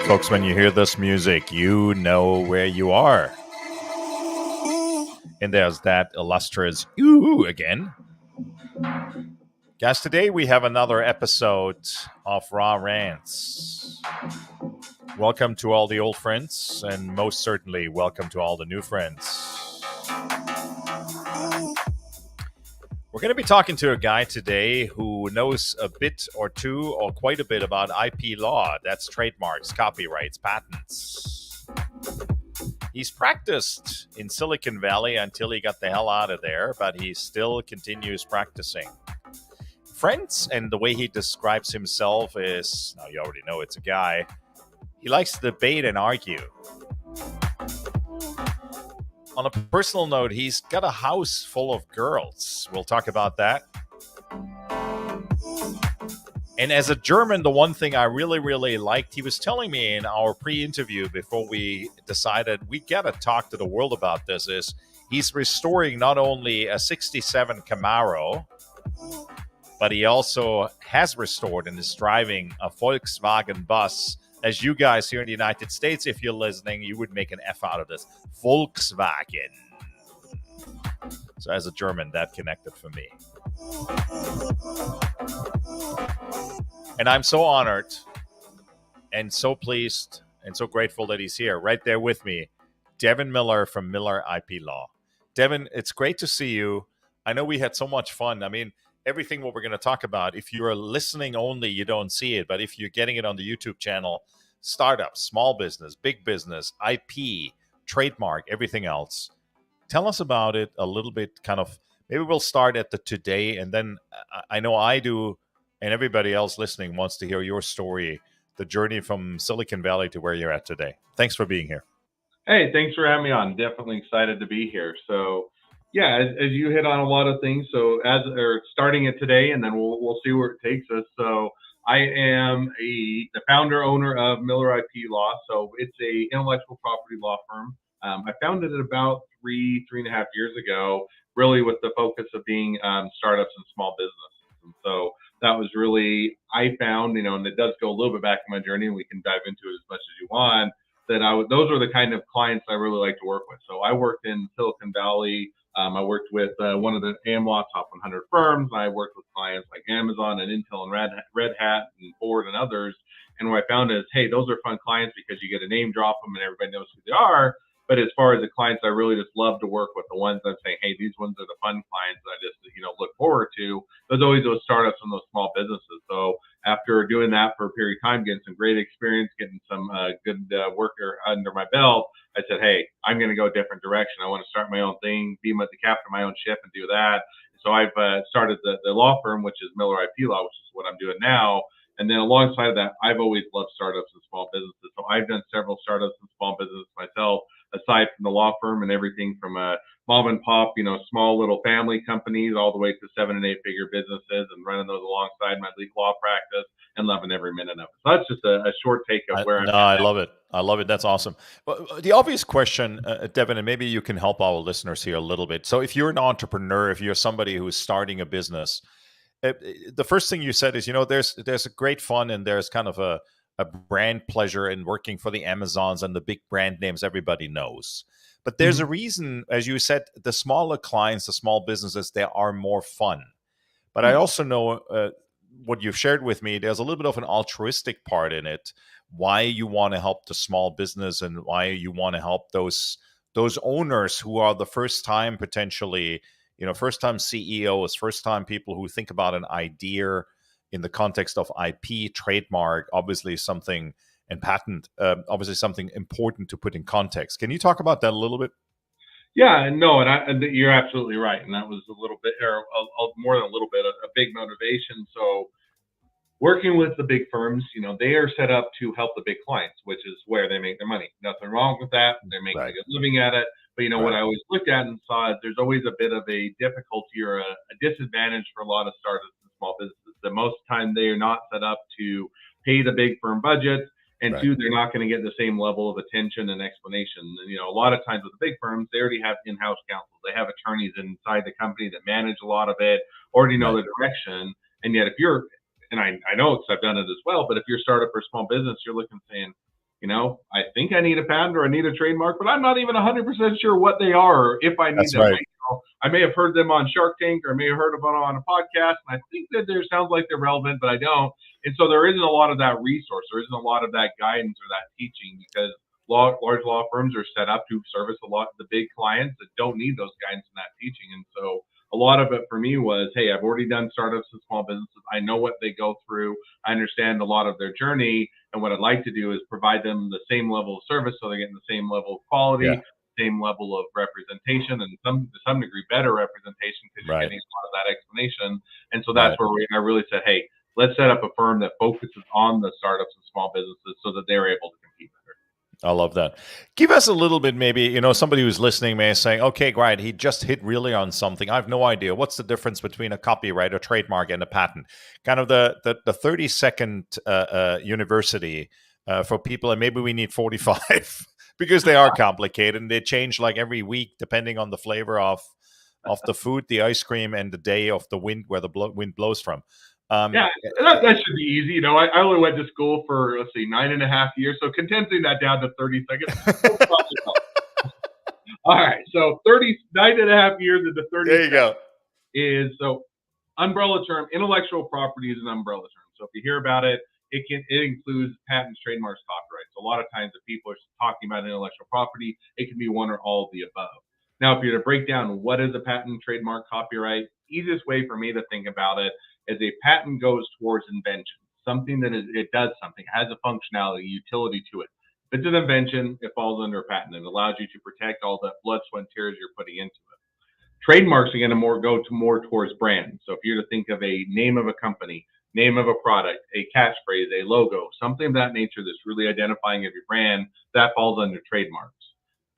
Folks, when you hear this music, you know where you are. And there's that illustrious ooh again. Guys, today we have another episode of Rants. Welcome to all the old friends, and most certainly welcome to all the new friends. We're going to be talking to a guy today who knows a bit or two or quite a bit about IP law. That's trademarks, copyrights, patents. He's practiced in Silicon Valley until he got the hell out of there, but he still continues practicing. Friends, and the way he describes himself is, now you already know it's a guy, he likes to debate and argue. On a personal note, he's got a house full of girls. We'll talk about that. And as a German, the one thing I really, really liked, he was telling me in our pre-interview before we decided we got to talk to the world about this, is he's restoring not only a 67 Camaro, but he also has restored and is driving a Volkswagen bus. As you guys here in the United States, if you're listening, you would make an F out of this. Volkswagen. So as a German, that connected for me. And I'm so honored and so pleased and so grateful that he's here, right there with me, Devin Miller from Miller IP Law. Devin, it's great to see you. I know we had so much fun. I mean, everything what we're going to talk about, if you're listening only, you don't see it. But if you're getting it on the YouTube channel, startups, small business, big business, IP, trademark, everything else. Tell us about it a little bit, kind of. Maybe we'll start at the today, and then I know I do, and everybody else listening wants to hear your story, the journey from Silicon Valley to where you're at today. Thanks for being here. Hey, thanks for having me on. Definitely excited to be here. So, yeah, as you hit on a lot of things. So, starting it today, and then we'll see where it takes us. So, I am the founder owner of Miller IP Law. So, it's a intellectual property law firm. I founded it about three and a half years ago, really with the focus of being startups and small businesses. And so that was really, I found, and it does go a little bit back in my journey, and we can dive into it as much as you want, that those are the kind of clients I really like to work with. So I worked in Silicon Valley. I worked with one of the AmLaw top 100 firms. I worked with clients like Amazon and Intel and Red Hat and Ford and others. And what I found is, hey, those are fun clients because you get a name drop them and everybody knows who they are. But as far as the clients, I really just love to work with the ones that say, hey, these ones are the fun clients that I just, look forward to. There's always those startups and those small businesses. So after doing that for a period of time, getting some great experience, getting some good worker under my belt, I said, hey, I'm going to go a different direction. I want to start my own thing, be the captain of my own ship and do that. So I've started the law firm, which is Miller IP Law, which is what I'm doing now. And then alongside of that, I've always loved startups and small businesses. So I've done several startups and small businesses myself, aside from the law firm, and everything from a mom and pop, small little family companies all the way to 7 and 8 figure businesses, and running those alongside my legal law practice and loving every minute of it. So that's just a short take of where I'm at. I love it. I love it. That's awesome. But the obvious question, Devin, and maybe you can help our listeners here a little bit. So if you're an entrepreneur, if you're somebody who's starting a business, the first thing you said is, there's a great fun and there's kind of a brand pleasure in working for the Amazons and the big brand names everybody knows. But there's a reason, as you said, the smaller clients, the small businesses, they are more fun. But I also know what you've shared with me, there's a little bit of an altruistic part in it, why you want to help the small business and why you want to help those owners who are the first time potentially, first time CEOs, first time people who think about an idea in the context of IP, trademark, obviously something, and patent, obviously something important to put in context. Can you talk about that a little bit? Yeah, no, and you're absolutely right. And that was a little bit, or more than a little bit, a big motivation. So working with the big firms, they are set up to help the big clients, which is where they make their money. Nothing wrong with that. They're making a good living at it. But, what I always looked at and saw is there's always a bit of a difficulty or a disadvantage for a lot of startups and small businesses. That most of the time they are not set up to pay the big firm budget. And two, they're not going to get the same level of attention and explanation. And, a lot of times with the big firms, they already have in-house counsel. They have attorneys inside the company that manage a lot of it, already know the direction. And yet if you're and I know because I've done it as well, but if you're a startup or small business, you're looking saying, I think I need a patent or I need a trademark, but I'm not even 100% sure what they are or if I need That's them. right. I may have heard them on Shark Tank or I may have heard them on a podcast, and I think that there sounds like they're relevant, but I don't. And so there isn't a lot of that resource. There isn't a lot of that guidance or that teaching because large law firms are set up to service a lot of the big clients that don't need those guidance and that teaching. And so a lot of it for me was, hey, I've already done startups and small businesses. I know what they go through. I understand a lot of their journey. And what I'd like to do is provide them the same level of service so they're getting the same level of quality, Yeah. same level of representation, and to some degree better representation because you're Right. getting a lot of that explanation. And so that's Right. where I really said, hey, let's set up a firm that focuses on the startups and small businesses so that they're able to compete better. I love that. Give us a little bit, maybe, somebody who's listening may say, okay, great, he just hit really on something. I have no idea. What's the difference between a copyright, a trademark, and a patent? Kind of the 30-second university for people, and maybe we need 45 because they are complicated and they change like every week depending on the flavor of the food, the ice cream, and the day of the wind, where the wind blows from. Yeah, that should be easy. I only went to school for, let's see, 9.5 years. So condensing that down to 30 seconds. All right. So 39.5 years into 30 There you go. is so umbrella term. Intellectual property is an umbrella term. So if you hear about it, it includes patents, trademarks, copyrights. A lot of times if people are talking about intellectual property, it can be one or all of the above. Now, if you're to break down what is a patent, trademark, copyright, easiest way for me to think about it is a patent goes towards invention, something that it does something, has a functionality, utility to it. If it's an invention, it falls under a patent. It allows you to protect all the blood, sweat, and tears you're putting into it. Trademarks are going to go more towards brand. So if you're to think of a name of a company, name of a product, a catchphrase, a logo, something of that nature that's really identifying of your brand, that falls under trademarks.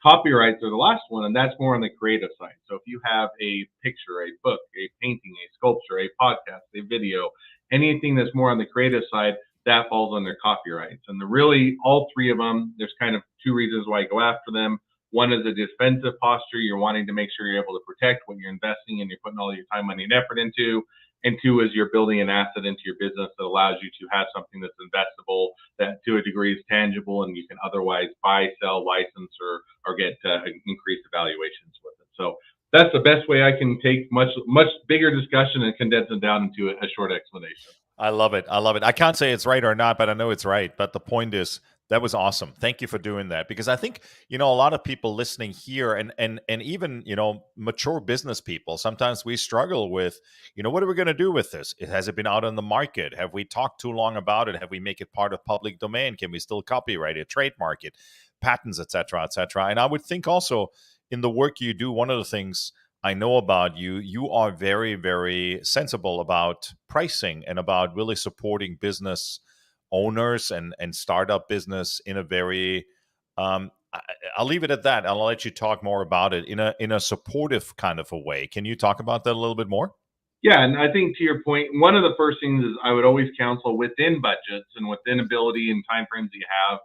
Copyrights are the last one, and that's more on the creative side. So if you have a picture, a book, a painting, a sculpture, a podcast, a video, anything that's more on the creative side, that falls under copyrights. And really, all three of them, there's kind of two reasons why I go after them. One is a defensive posture. You're wanting to make sure you're able to protect what you're investing and you're putting all your time, money, and effort into. And two is you're building an asset into your business that allows you to have something that's investable, that to a degree is tangible, and you can otherwise buy, sell, license, or get increased evaluations with it. So that's the best way I can take much bigger discussion and condense it down into a short explanation. I love it. I love it. I can't say it's right or not, but I know it's right. But the point is, that was awesome. Thank you for doing that, because I think, a lot of people listening here, and even, mature business people, sometimes we struggle with, what are we going to do with this? Has it been out on the market? Have we talked too long about it? Have we make it part of public domain? Can we still copyright it, trademark it, patents, et cetera, et cetera? And I would think also, in the work you do, one of the things I know about you, you are very, very sensible about pricing and about really supporting business owners and startup business in a very I'll leave it at that. I'll let you talk more about it in a supportive kind of a way. Can you talk about that a little bit more? Yeah, and I think to your point, one of the first things is I would always counsel within budgets and within ability and timeframes that you have,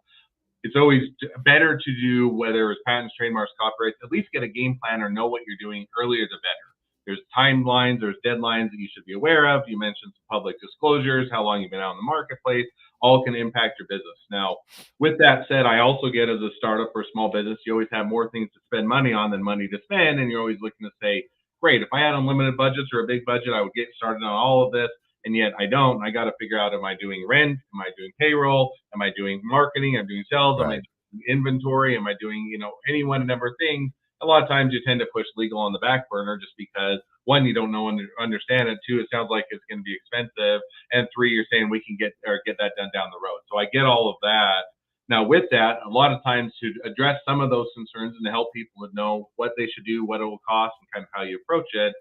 it's always better to do, whether it's patents, trademarks, copyrights, at least get a game plan or know what you're doing earlier the better. There's timelines, there's deadlines that you should be aware of. You mentioned some public disclosures, how long you've been out in the marketplace, all can impact your business. Now, with that said, I also get, as a startup or a small business, you always have more things to spend money on than money to spend. And you're always looking to say, great, if I had unlimited budgets or a big budget, I would get started on all of this. And yet I don't. I got to figure out, am I doing rent? Am I doing payroll? Am I doing marketing? Am I doing sales? Am I Right. doing inventory? Am I doing, any one number of things? A lot of times you tend to push legal on the back burner just because, one, you don't know and understand it. Two, it sounds like it's going to be expensive. And three, you're saying we can get that done down the road. So I get all of that. Now, with that, a lot of times to address some of those concerns and to help people to know what they should do, what it will cost, and kind of how you approach it,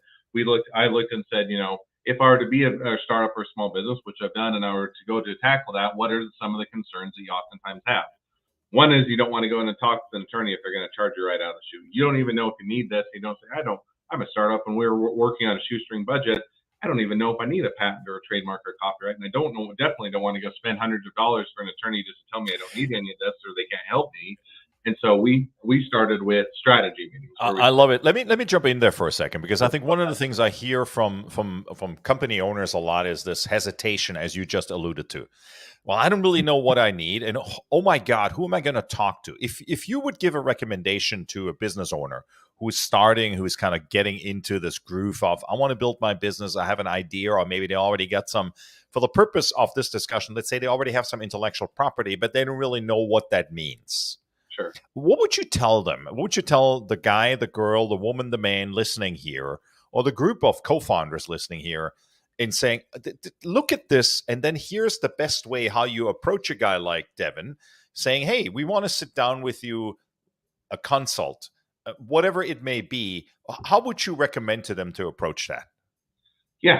I looked and said, if I were to be a startup or a small business, which I've done, and I were to go to tackle that, what are some of the concerns that you oftentimes have? One is you don't want to go in and talk to an attorney if they're going to charge you right out of the chute. You don't even know if you need this. You don't say, I'm a startup and we're working on a shoestring budget. I don't even know if I need a patent or a trademark or a copyright. And I definitely don't want to go spend hundreds of dollars for an attorney just to tell me I don't need any of this or they can't help me. And so we started with strategy meetings where we I love it. Let me jump in there for a second, because I think one of the things I hear from company owners a lot is this hesitation, as you just alluded to. Well, I don't really know what I need, and oh my God, who am I going to talk to? If you would give a recommendation to a business owner who's starting, who's kind of getting into this groove of, I want to build my business, I have an idea, or maybe they already got some. For the purpose of this discussion, let's say they already have some intellectual property, but they don't really know what that means. sure. What would you tell them? What would you tell the guy, the girl, the woman, the man listening here, or the group of co-founders listening here, in saying, look at this, and then here's the best way how you approach a guy like Devin, saying, hey, we want to sit down with you, a consult, whatever it may be. How would you recommend to them to approach that? Yeah,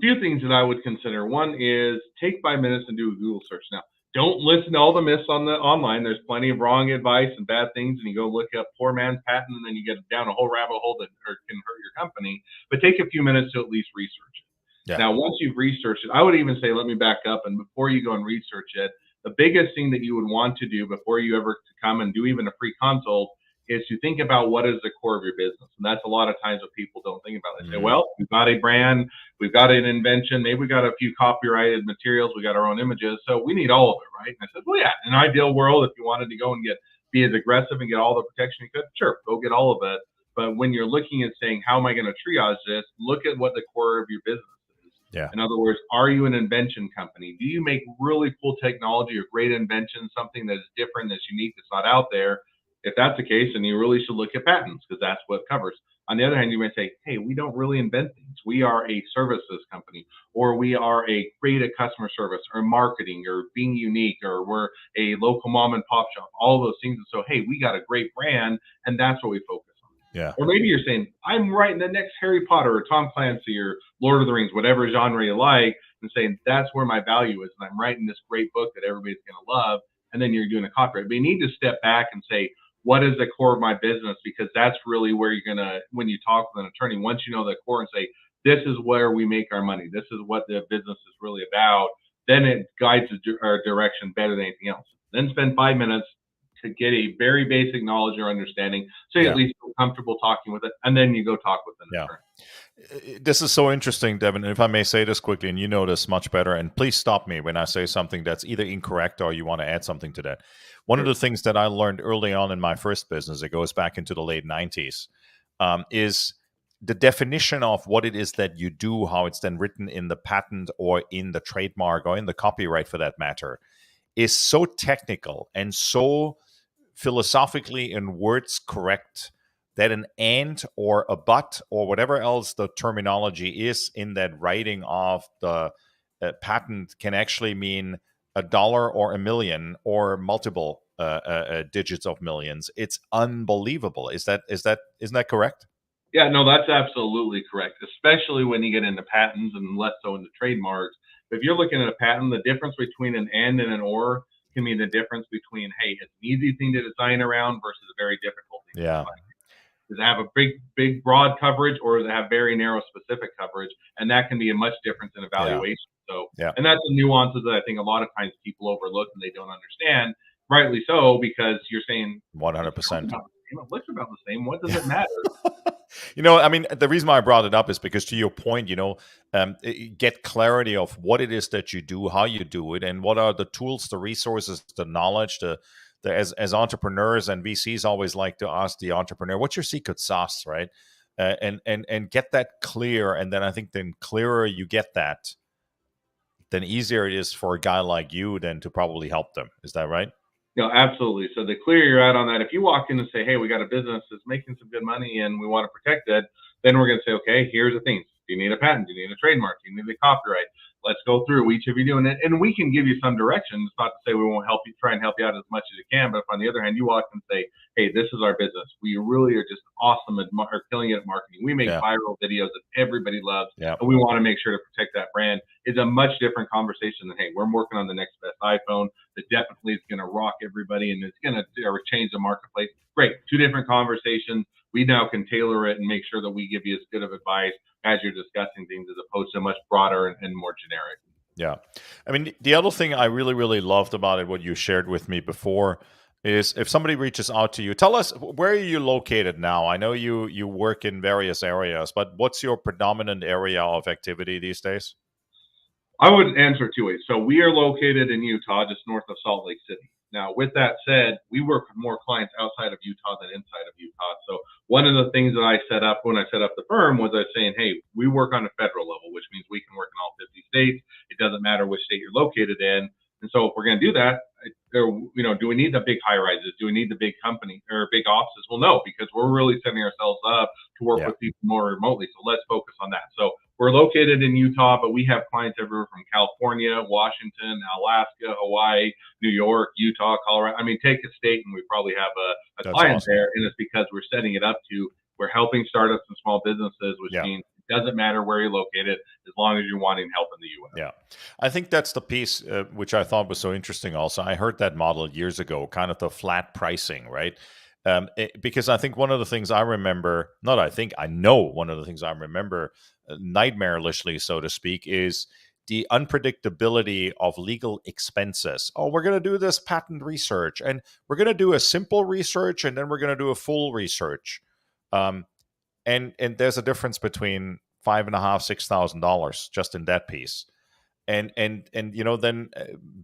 few things that I would consider. One is take 5 minutes and do a Google search. Now, don't listen to all the myths on the online. There's plenty of wrong advice and bad things, and you go look up poor man's patent, and then you get down a whole rabbit hole that can hurt your company. But take a few minutes to at least research it. Yeah. Now, once you've researched it, I would even say, let me back up, and before you go and research it, the biggest thing that you would want to do before you ever come and do even a free consult is to think about what is the core of your business. And that's a lot of times what people don't think about. They say, well, we've got a brand, we've got an invention, maybe we got a few copyrighted materials, we got our own images, so we need all of it, right? And I said, well, yeah, in an ideal world, if you wanted to go and be as aggressive and get all the protection you could, sure, go get all of it. But when you're looking at saying, how am I going to triage this? Look at what the core of your business is. Yeah. In other words, are you an invention company? Do you make really cool technology or great inventions, something that is different, that's unique, that's not out there? If that's the case, then you really should look at patents, because that's what it covers. On the other hand, you might say, hey, we don't really invent things. We are a services company, or we are a great at customer service or marketing or being unique, or we're a local mom and pop shop, all those things. And so, hey, we got a great brand, and that's what we focus on. Yeah. Or maybe you're saying, I'm writing the next Harry Potter or Tom Clancy or Lord of the Rings, whatever genre you like, and saying, that's where my value is. And I'm writing this great book that everybody's going to love. And then you're doing a copyright. But you need to step back and say, what is the core of my business? Because that's really where you're going to, when you talk with an attorney, once you know the core and say, this is where we make our money, this is what the business is really about, then it guides our direction better than anything else. Then spend 5 minutes to get a very basic knowledge or understanding, so you at least feel comfortable talking with it, and then you go talk with an attorney. This is so interesting, Devin. And if I may say this quickly, and you know this much better, and please stop me when I say something that's either incorrect or you want to add something to that. One of the things that I learned early on in my first business, it goes back into the late 90s, is the definition of what it is that you do, how it's then written in the patent or in the trademark or in the copyright for that matter, is so technical and so philosophically in words correct that an and or a but or whatever else the terminology is in that writing of the patent can actually mean $1 or a million or multiple digits of millions. It's unbelievable. Isn't that correct? Yeah, no, that's absolutely correct, especially when you get into patents and less so into trademarks. If you're looking at a patent, the difference between an and an or can mean the difference between, hey, it's an easy thing to design around versus a very difficult thing to design. Does it have a big, broad coverage, or does it have very narrow, specific coverage? And that can be a much difference in evaluation. So, and that's the nuances that I think a lot of times people overlook and they don't understand, rightly so, because you're saying 100%. It looks about the same. What does it matter? I mean, the reason why I brought it up is because, to your point, get clarity of what it is that you do, how you do it, and what are the tools, the resources, the knowledge. As entrepreneurs and VCs always like to ask the entrepreneur, "What's your secret sauce?" Right? And get that clear, and then I think the clearer you get that, then easier it is for a guy like you then to probably help them. Is that right? No, absolutely. So the clearer you're at on that, if you walk in and say, hey, we got a business that's making some good money and we want to protect it, then we're going to say, okay, here's the things. Do you need a patent? Do you need a trademark? Do you need a copyright? Let's go through each of you doing it. And we can give you some direction. It's not to say we won't help you, try and help you out as much as you can. But if on the other hand, you walk and say, hey, this is our business. We really are just awesome at killing it at marketing. We make viral videos that everybody loves. And we want to make sure to protect that brand. It's a much different conversation than, hey, we're working on the next best iPhone that definitely is going to rock everybody and it's going to change the marketplace. Great. Two different conversations. We now can tailor it and make sure that we give you as good of advice as you're discussing things, as opposed to much broader and more generic. Yeah. I mean, the other thing I really, really loved about it, what you shared with me before, is if somebody reaches out to you, tell us where are you located now? I know you work in various areas, but what's your predominant area of activity these days? I would answer two ways. So we are located in Utah, just north of Salt Lake City. Now, with that said, we work with more clients outside of Utah than inside of Utah. So one of the things that I set up when I set up the firm was I was saying, hey, we work on a federal level, which means we can work in all 50 states. It doesn't matter which state you're located in. And so if we're going to do that, do we need the big high rises? Do we need the big company or big offices? Well, no, because we're really setting ourselves up to work Yeah, with people more remotely. So let's focus on that. So we're located in Utah, but we have clients everywhere from California, Washington, Alaska, Hawaii, New York, Utah, Colorado. I mean, take a state and we probably have a that's client awesome. there. And it's because we're setting it up we're helping startups and small businesses, which Yeah. means it doesn't matter where you're located as long as you're wanting help in the U.S. Yeah. I think that's the piece which I thought was so interesting also. I heard that model years ago, kind of the flat pricing, right? Because I think one of the things I remember, not I think, I know one of the things I remember nightmarishly, so to speak, is the unpredictability of legal expenses. Oh, we're going to do this patent research and we're going to do a simple research and then we're going to do a full research. Um, and there's a difference between five and a half, $6,000 just in that piece. And then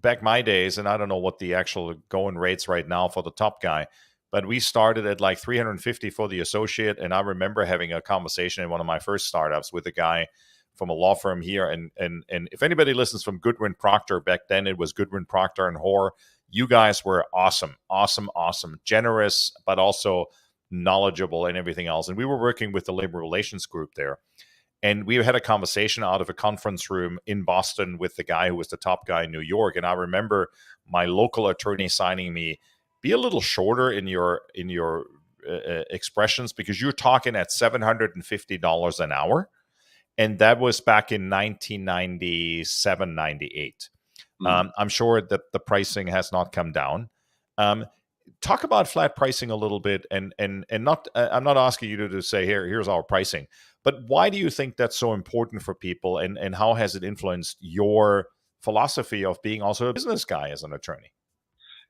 back my days, and I don't know what the actual going rates right now for the top guy, but we started at like 350 for the associate. And I remember having a conversation in one of my first startups with a guy from a law firm here. And if anybody listens from Goodwin Proctor, back then it was Goodwin Proctor and Hoare. You guys were awesome, awesome, awesome, generous, but also knowledgeable and everything else. And we were working with the labor relations group there. And we had a conversation out of a conference room in Boston with the guy who was the top guy in New York. And I remember my local attorney signing me, be a little shorter in your expressions because you're talking at $750 an hour. And that was back in 1997, 98. Mm. I'm sure that the pricing has not come down. Um, Talk about flat pricing a little bit, and not. I'm not asking you to say here's our pricing, but why do you think that's so important for people, and how has it influenced your philosophy of being also a business guy as an attorney?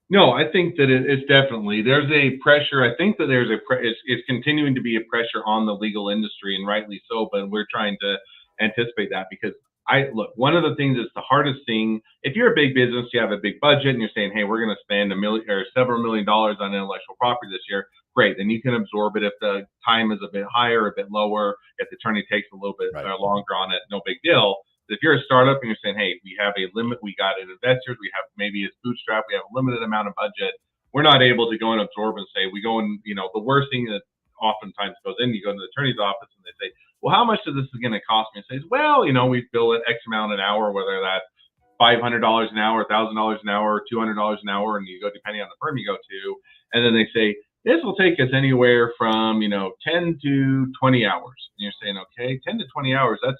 No, I think that it's definitely there's a pressure. I think that it's continuing to be a pressure on the legal industry, and rightly so. But we're trying to anticipate that because I look one of the things that's the hardest thing. If you're a big business, you have a big budget, and you're saying, "Hey, we're going to spend a million or several $1 million on intellectual property this year." Great, then you can absorb it if the time is a bit higher, a bit lower. If the attorney takes a little bit Right. longer on it, no big deal. If you're a startup and you're saying, hey, we have a limit, we got investors, we have maybe it's bootstrap, we have a limited amount of budget, we're not able to go and absorb and say, we go and, the worst thing that oftentimes goes in, you go to the attorney's office and they say, well, how much is this going to cost me? And says, well, we bill it X amount an hour, whether that's $500 an hour, $1,000 an hour, $200 an hour, and you go depending on the firm you go to, and then they say, this will take us anywhere from 10 to 20 hours. And you're saying, okay, 10 to 20 hours, that's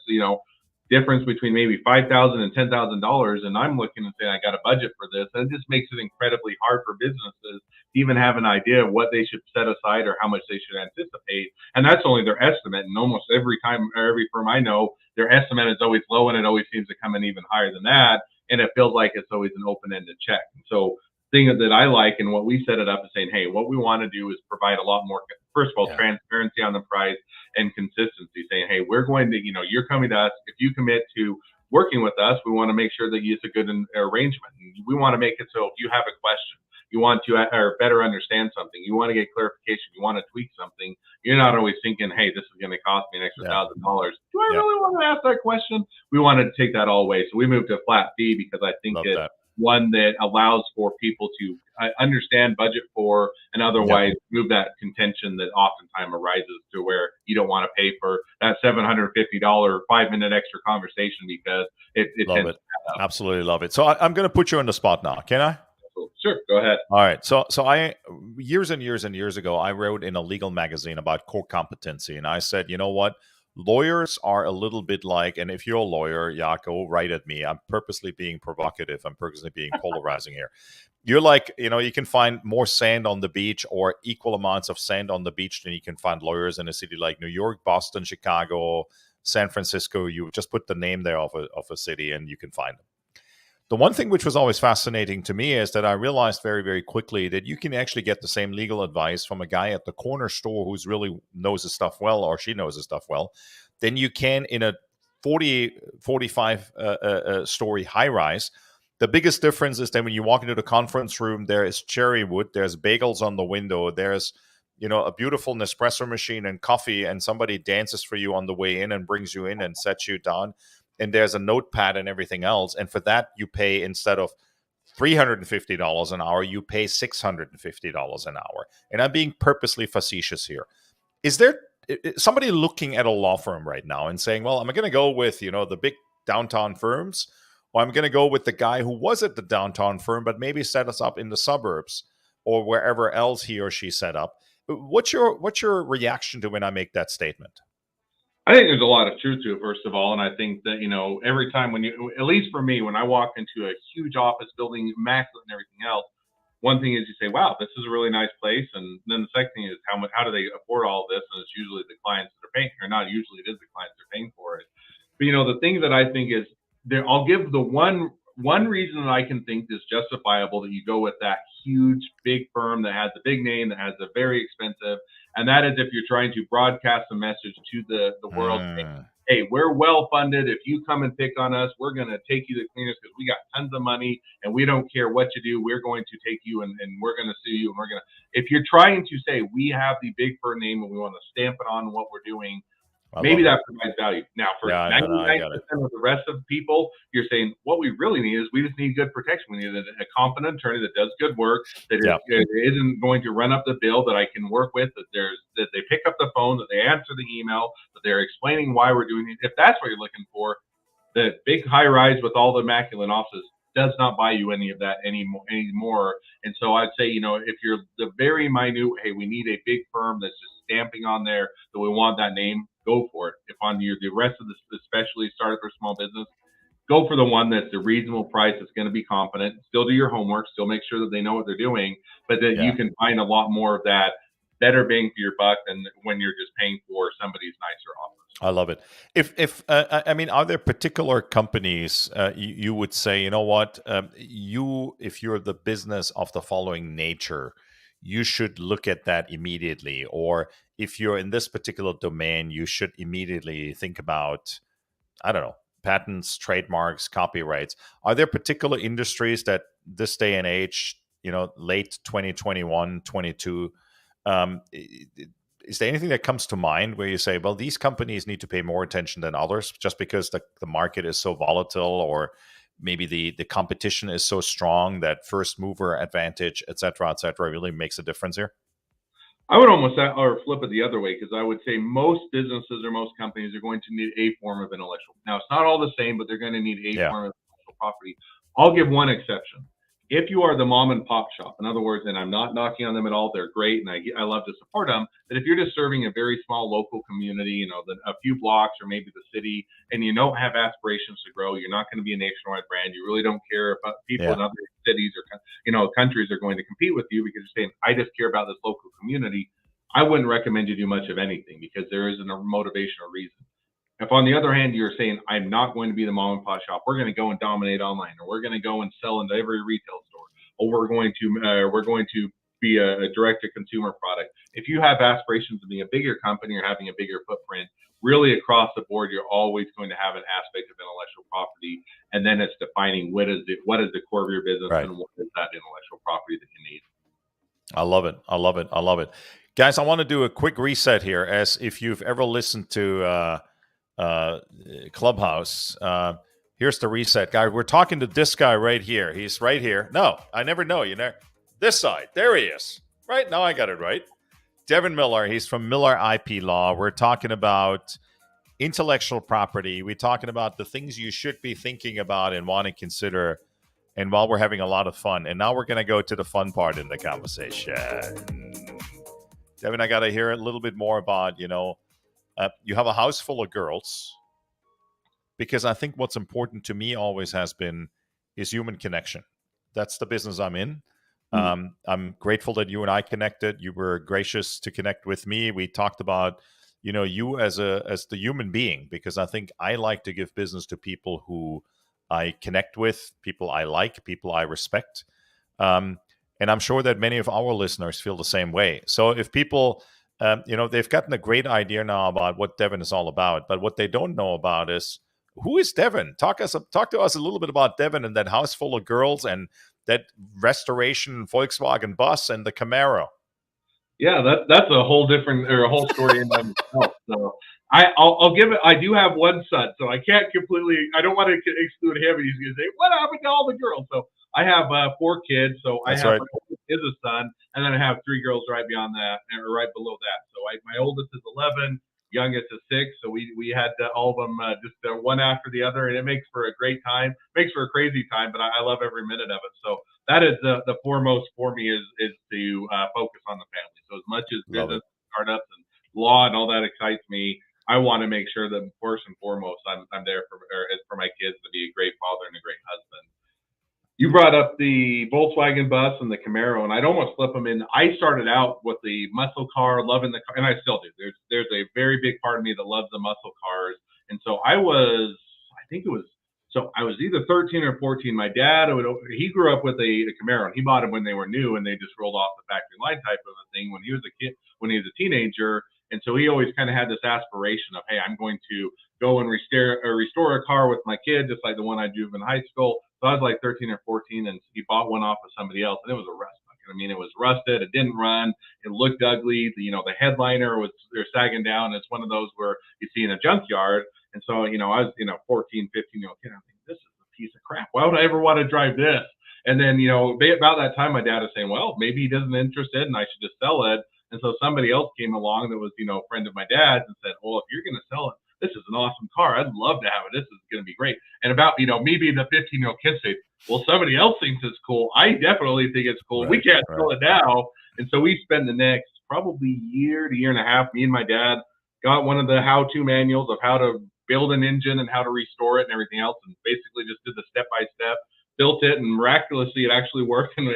difference between maybe $5,000 and $10,000, and I'm looking and saying I got a budget for this, and it just makes it incredibly hard for businesses to even have an idea of what they should set aside or how much they should anticipate. And that's only their estimate. And almost every time or every firm I know, their estimate is always low, and it always seems to come in even higher than that. And it feels like it's always an open-ended check. And so thing that I like and what we set it up is saying, hey, what we want to do is provide a lot more, first of all, Yeah. transparency on the price and consistency, saying, hey, we're going to, you're coming to us. If you commit to working with us, we want to make sure that it's a good arrangement. And we want to make it so if you have a question, you want to or better understand something, you want to get clarification, you want to tweak something, you're not always thinking, hey, this is going to cost me an extra Yeah. $1,000. Do I Yeah. really want to ask that question? We wanted to take that all away. So we moved to a flat fee because I think Love it's that. one that allows for people to understand budget for and otherwise move that contention that oftentimes arises to where you don't want to pay for that $750 5-minute extra conversation because it Love tends it. to add up. Absolutely love it. So I'm going to put you on the spot now. Can I? So, sure, go ahead. All right. So I years and years and years ago, I wrote in a legal magazine about core competency, and I said, you know what? Lawyers are a little bit like, and if you're a lawyer, Yako, write at me. I'm purposely being provocative. I'm purposely being polarizing here. You're like, you can find more sand on the beach or equal amounts of sand on the beach than you can find lawyers in a city like New York, Boston, Chicago, San Francisco. You just put the name there of a city and you can find them. The one thing which was always fascinating to me is that I realized very, very quickly that you can actually get the same legal advice from a guy at the corner store who's really knows his stuff well, or she knows his stuff well, than you can in a 40, 45 story high rise. The biggest difference is that when you walk into the conference room, there is cherry wood, there's bagels on the window, there's a beautiful Nespresso machine and coffee, and somebody dances for you on the way in and brings you in and sets you down. And there's a notepad and everything else. And for that, you pay, instead of $350 an hour, you pay $650 an hour. And I'm being purposely facetious here. Is there somebody looking at a law firm right now and saying, well, I'm going to go with, the big downtown firms, or I'm going to go with the guy who was at the downtown firm, but maybe set us up in the suburbs or wherever else he or she set up? What's your reaction to when I make that statement? I think there's a lot of truth to it, first of all. And I think that, every time at least for me, when I walk into a huge office building, immaculate and everything else, one thing is you say, wow, this is a really nice place. And then the second thing is how do they afford all this? And it's usually the clients that are paying, or not usually, it is the clients that are paying for it. But, the thing that I think is there, I'll give the one reason that I can think is justifiable that you go with that huge big firm that has a big name, that has a very expensive, and that is if you're trying to broadcast a message to the world, saying, hey, we're well funded. If you come and pick on us, we're going to take you to cleaners because we got tons of money and we don't care what you do. We're going to take you and we're going to sue you. And if you're trying to say we have the big firm name and we want to stamp it on what we're doing, maybe that provides value. Now, for 99% of the rest of the people, you're saying what we really need is we just need good protection. We need a competent attorney that does good work, that isn't going to run up the bill, that I can work with, that they pick up the phone, that they answer the email, that they're explaining why we're doing it. If that's what you're looking for, the big high rise with all the immaculate offices does not buy you any of that anymore. And so I'd say, if you're the very minute, hey, we need a big firm that's just stamping on there that we want that name, go for it. If on the rest of the especially started for small business, go for the one that's a reasonable price, that's going to be competent. Still do your homework, still make sure that they know what they're doing, but that you can find a lot more of that better bang for your buck than when you're just paying for somebody's nicer office. I love it. If are there particular companies you would say, you know what, if you're the business of the following nature, you should look at that immediately, or if you're in this particular domain, you should immediately think about, I don't know, patents, trademarks, copyrights. Are there particular industries that this day and age, late 2021, 22, is there anything that comes to mind where you say, well, these companies need to pay more attention than others just because the market is so volatile, or maybe the competition is so strong that first mover advantage, et cetera, really makes a difference here? I would almost or flip it the other way, because I would say most businesses or most companies are going to need a form of intellectual. Now, it's not all the same, but they're going to need a form of intellectual property. I'll give one exception. If you are the mom and pop shop, in other words, and I'm not knocking on them at all, they're great, and I love to support them. But if you're just serving a very small local community, a few blocks or maybe the city, and you don't have aspirations to grow, you're not going to be a nationwide brand. You really don't care if people in other cities or countries are going to compete with you, because you're saying, I just care about this local community. I wouldn't recommend you do much of anything, because there isn't a motivation or reason. If on the other hand, you're saying, I'm not going to be the mom and pop shop, we're going to go and dominate online, or we're going to go and sell into every retail store, or we're going to be a direct to consumer product. If you have aspirations of being a bigger company or having a bigger footprint, really across the board, you're always going to have an aspect of intellectual property. And then it's defining what is the core of your business, and what is that intellectual property that you need. I love it. I love it. I love it. Guys, I want to do a quick reset here. As if you've ever listened to Clubhouse, here's the reset, guy. We're talking to this guy right here. He's right here. No, I never know. This side. There he is. Right now, I got it right. Devin Miller. He's from Miller IP Law. We're talking about intellectual property. We're talking about the things you should be thinking about and want to consider. And while we're having a lot of fun, and now we're going to go to the fun part in the conversation. Devin, I got to hear a little bit more about, you have a house full of girls, because I think what's important to me always has been is human connection. That's the business I'm in. I'm grateful that you and I connected. You were gracious to connect with me. We talked about, you as the human being, because I think I like to give business to people who I connect with, people I like, people I respect. Um, and I'm sure that many of our listeners feel the same way. So if people, they've gotten a great idea now about what Devin is all about, but what they don't know about is, who is Devin? Talk to us a little bit about Devin and that house full of girls and that restoration Volkswagen bus and the Camaro. Yeah, that's a whole different or a whole story in and of itself. So I'll give it. I do have one son, so I can't completely. I don't want to exclude him. And he's going to say, "What happened to all the girls?" So I have 4 kids. So I That's have right. my oldest is a son, and then I have 3 girls right beyond that, or right below that. So my oldest is 11, youngest is 6. So we had all of them just one after the other, and it makes for a great time. Makes for a crazy time, but I love every minute of it. So that is the foremost for me is to focus on the family. So as much as Love business it. startups and law and all that excites me, I want to make sure that first and foremost I'm there for my kids to be a great father and a great husband. You brought up the Volkswagen bus and the Camaro, and I'd almost flip them in. I started out with the muscle car, loving the car, and I still do. There's a very big part of me that loves the muscle cars, and so I think it was, so I was either 13 or 14. My dad, he grew up with a Camaro, and he bought them when they were new, and they just rolled off the factory line type of a thing when he was a kid, when he was a teenager, and so he always kind of had this aspiration of, hey, I'm going to go and restore a car with my kid, just like the one I drove in high school. So I was like 13 or 14, and he bought one off of somebody else, and it was a rust bucket. I mean, it was rusted. It didn't run. It looked ugly. The headliner was they're sagging down. It's one of those where you see in a junkyard. And so, I was, 14, 15-year-old kid. I'm thinking, this is a piece of crap. Why would I ever want to drive this? And then, about that time, my dad was saying, well, maybe he doesn't interested, and I should just sell it. And so somebody else came along that was, a friend of my dad's and said, well, if you're going to sell it, this is an awesome car. I'd love to have it. This is going to be great. And about, me being the 15-year-old kid saying, well, somebody else thinks it's cool. I definitely think it's cool. Right, We can't right. sell it now. And so we spent the next probably year to year and a half, me and my dad got one of the how-to manuals of how to build an engine and how to restore it and everything else, and basically just did the step-by-step, built it, and miraculously it actually worked, and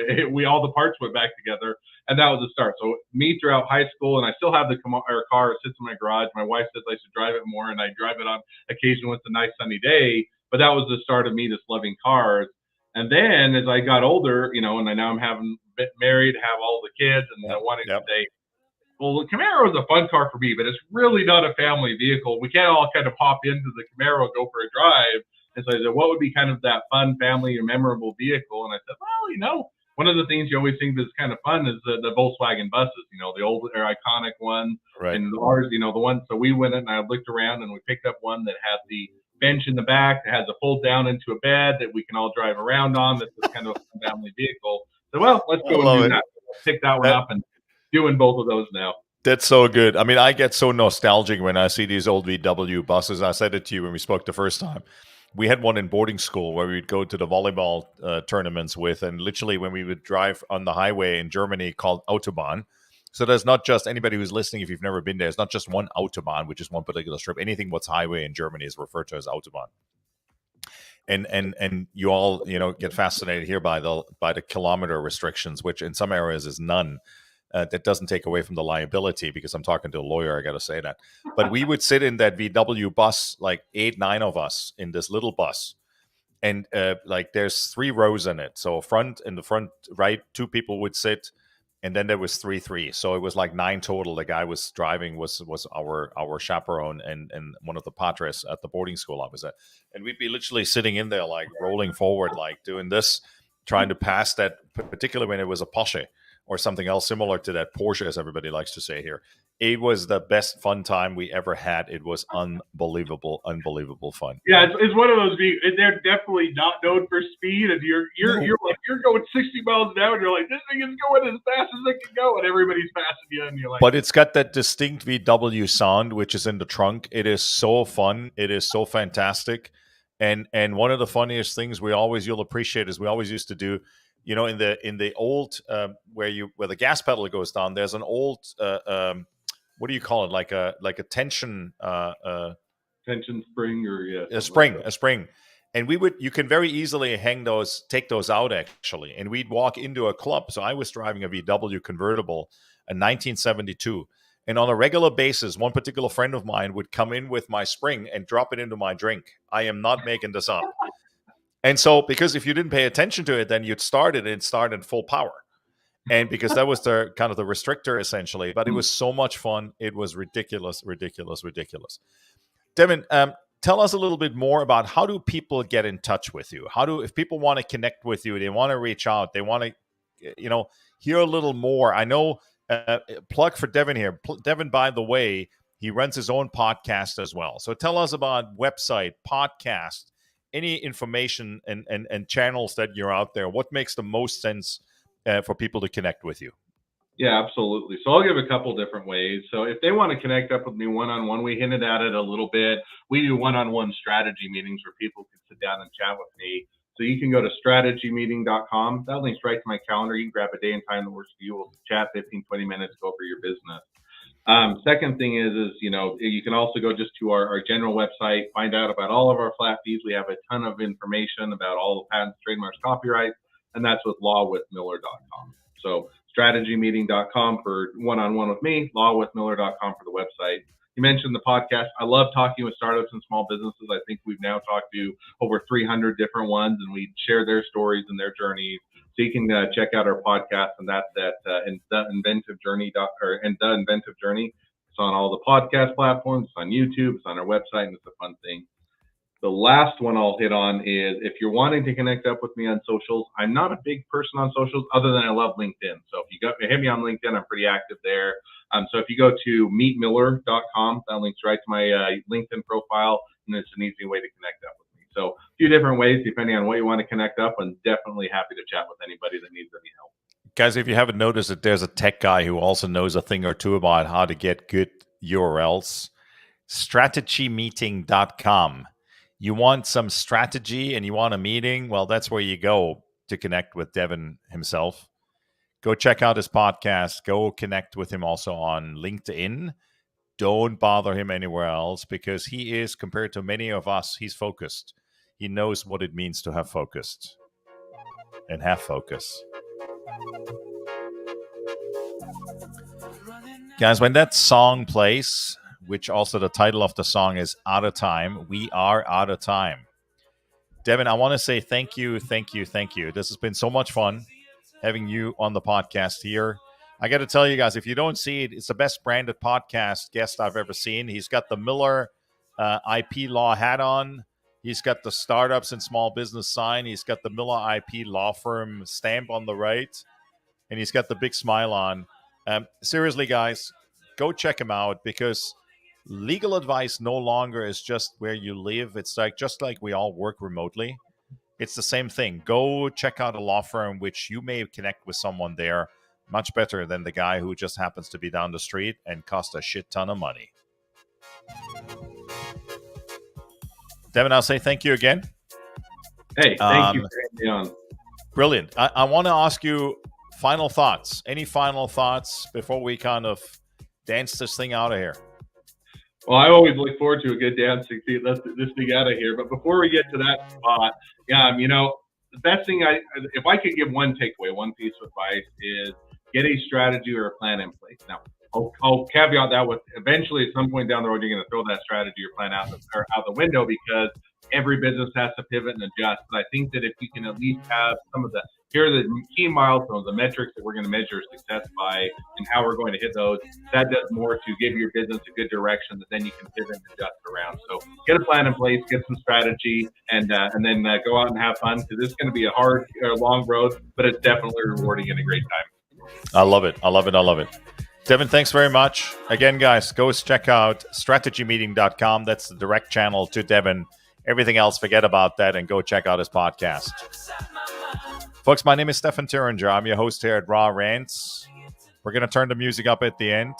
all the parts went back together. And that was the start. So me throughout high school, and I still have the car. It sits in my garage. My wife says I should drive it more, and I drive it on occasion when it's a nice sunny day. But that was the start of me just loving cars. And then as I got older, and now I'm having been married, have all the kids, and I wanted to say, well, the Camaro is a fun car for me, but it's really not a family vehicle. We can't all kind of hop into the Camaro and go for a drive. And so I said, what would be kind of that fun family and memorable vehicle? And I said, well, one of the things you always think that's kind of fun is the Volkswagen buses, the old or iconic ones. Right. And ours, the one. So we went in and I looked around and we picked up one that had the bench in the back that has a fold down into a bed that we can all drive around on. That's kind of a family vehicle. So, well, let's go and do that. Pick that one up and doing both of those now. That's so good. I mean, I get so nostalgic when I see these old VW buses. I said it to you when we spoke the first time. We had one in boarding school where we'd go to the volleyball tournaments with, and literally when we would drive on the highway in Germany called Autobahn. So there's not just anybody who's listening, if you've never been there, it's not just one Autobahn, which is one particular strip. Anything what's highway in Germany is referred to as Autobahn. And you all, get fascinated here by the kilometer restrictions, which in some areas is none. That doesn't take away from the liability, because I'm talking to a lawyer, I got to say that. But we would sit in that VW bus, like 8, 9 of us in this little bus. And there's 3 rows in it. So in the front right, 2 people would sit. And then there was 3. So it was like 9 total. The guy was driving was our chaperone and one of the padres at the boarding school I was at. And we'd be literally sitting in there, like rolling forward, like doing this, trying to pass that, particularly when it was a Porsche or something else similar to that Porsche, as everybody likes to say here. It was the best fun time we ever had. It was unbelievable fun. Yeah, it's one of those. They're definitely not known for speed, and you're going 60 miles an hour, and you're like, this thing is going as fast as it can go, and everybody's passing you, and you're like. But it's got that distinct VW sound, which is in the trunk. It is so fun. It is so fantastic, and one of the funniest things you'll appreciate is we always used to do. In the old where the gas pedal goes down, there's an old what do you call it? Like a tension tension spring a spring. And you can very easily take those out actually. And we'd walk into a club. So I was driving a VW convertible in 1972. And on a regular basis, one particular friend of mine would come in with my spring and drop it into my drink. I am not making this up. And so, because if you didn't pay attention to it, then you'd start it and start in full power. And because that was the kind of the restrictor essentially, but it was so much fun. It was ridiculous, ridiculous, ridiculous. Devin, tell us a little bit more about how do people get in touch with you? If people want to connect with you, they want to reach out, they want to, hear a little more. I know, plug for Devin here. Devin, by the way, he runs his own podcast as well. So tell us about website, podcast, any information and channels that you're out there. What makes the most sense for people to connect with you? Yeah, absolutely. So I'll give a couple different ways. So if they want to connect up with me one-on-one, we hinted at it a little bit. We do one-on-one strategy meetings where people can sit down and chat with me. So you can go to strategymeeting.com. That links right to my calendar. You can grab a day and time that works for you. We'll chat 15, 20 minutes, go over your business. Second thing is you can also go just to our general website, find out about all of our flat fees. We have a ton of information about all the patents, trademarks, copyrights, and that's with lawwithmiller.com. So strategymeeting.com for one-on-one with me, lawwithmiller.com for the website. You mentioned the podcast. I love talking with startups and small businesses. I think we've now talked to over 300 different ones, and we share their stories and their journeys. So you can check out our podcast, and that's at The Inventive Journey. It's on all the podcast platforms. It's on YouTube. It's on our website, and it's a fun thing. The last one I'll hit on is if you're wanting to connect up with me on socials. I'm not a big person on socials other than I love LinkedIn. So if you hit me on LinkedIn, I'm pretty active there. So if you go to meetmiller.com, that links right to my LinkedIn profile, and it's an easy way to connect up with me. So a few different ways depending on what you want to connect up, and definitely happy to chat with anybody that needs any help. Guys, if you haven't noticed that there's a tech guy who also knows a thing or two about how to get good URLs, strategymeeting.com. You want some strategy and you want a meeting? Well, that's where you go to connect with Devin himself. Go check out his podcast. Go connect with him also on LinkedIn. Don't bother him anywhere else because he is, compared to many of us, he's focused. He knows what it means to have focused and have focus. Guys, when that song plays, which also the title of the song is Out of Time, we are out of time. Devin, I want to say thank you, thank you, thank you. This has been so much fun having you on the podcast here. I got to tell you guys, if you don't see it, it's the best branded podcast guest I've ever seen. He's got the Miller IP law hat on. He's got the startups and small business sign. He's got the Miller IP law firm stamp on the right. And he's got the big smile on. Seriously, guys, go check him out because legal advice no longer is just where you live. It's just like we all work remotely. It's the same thing. Go check out a law firm, which you may connect with someone there much better than the guy who just happens to be down the street and cost a shit ton of money. Devin, I'll say thank you again. Hey, thank you for having me on. Brilliant. I want to ask you final thoughts. Any final thoughts before we kind of dance this thing out of here? Well, I always look forward to a good dance to see this thing out of here. But before we get to that spot, the best thing if I could give one takeaway, one piece of advice is get a strategy or a plan in place. Now, I'll caveat that with eventually at some point down the road, you're going to throw that strategy or plan out the window because every business has to pivot and adjust. But I think that if you can at least have some of here are the key milestones, the metrics that we're going to measure success by and how we're going to hit those, that does more to give your business a good direction that then you can pivot and adjust around. So get a plan in place, get some strategy, and then go out and have fun because it's going to be a hard, long road, but it's definitely rewarding and a great time. I love it. I love it. I love it. Devin, thanks very much. Again, guys, go check out strategymeeting.com. That's the direct channel to Devin. Everything else, forget about that and go check out his podcast. Folks, my name is Stefan Thuringer. I'm your host here at Rant. We're going to turn the music up at the end.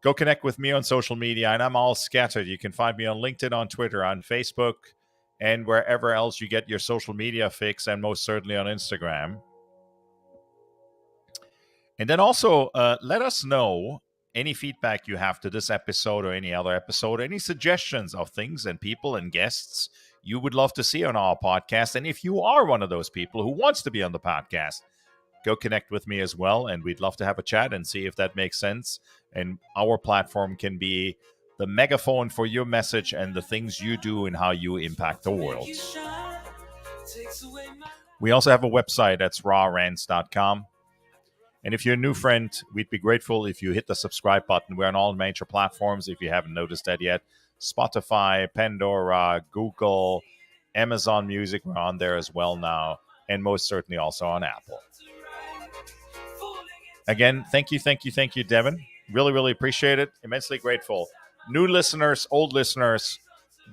Go connect with me on social media, and I'm all scattered. You can find me on LinkedIn, on Twitter, on Facebook, and wherever else you get your social media fix, and most certainly on Instagram. And then also, let us know any feedback you have to this episode or any other episode, any suggestions of things and people and guests you would love to see on our podcast. And if you are one of those people who wants to be on the podcast, go connect with me as well. And we'd love to have a chat and see if that makes sense. And our platform can be the megaphone for your message and the things you do and how you impact the world. We also have a website that's rawrants.com. And if you're a new friend, we'd be grateful if you hit the subscribe button. We're on all major platforms if you haven't noticed that yet. Spotify, Pandora, Google, Amazon Music, we're on there as well now. And most certainly also on Apple. Again, thank you, Devin. Really, really appreciate it. Immensely grateful. New listeners, old listeners,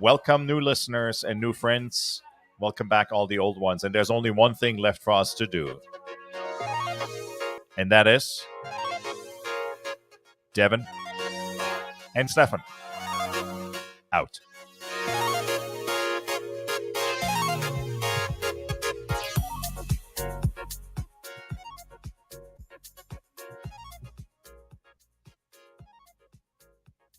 welcome new listeners and new friends. Welcome back all the old ones. And there's only one thing left for us to do. And that is Devin and Stefan out.